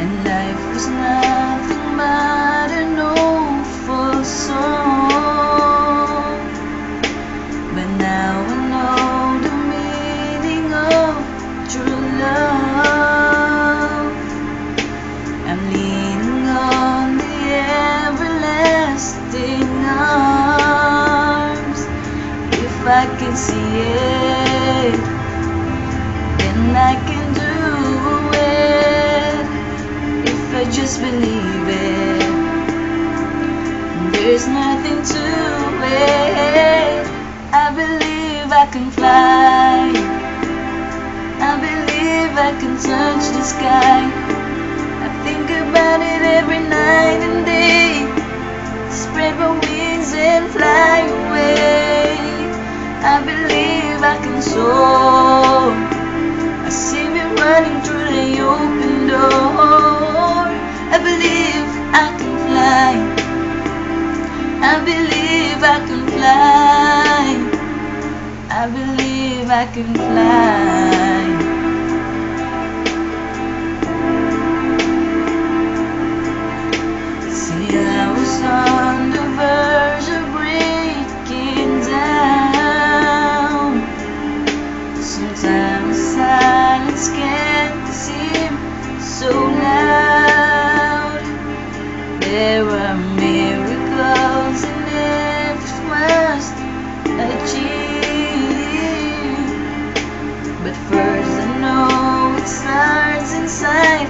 and life was nothing but an awful song. But now I know the meaning of true love. I'm leaning on the everlasting arms. If I can see it, then I can do it. If I just believe it, there's nothing to it. I believe I can fly. I believe I can touch the sky. I think about it every night and day. Spread my wings and fly away. I believe I can soar. I see me running through the open door. I believe I can fly. I believe I can fly. I believe I can fly. See, I was on the verge of breaking down. Sometimes silence can seem so loud. There are miracles in it must achieve. But first I know it starts inside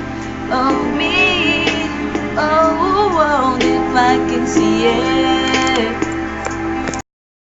of me. Oh, if I can see it,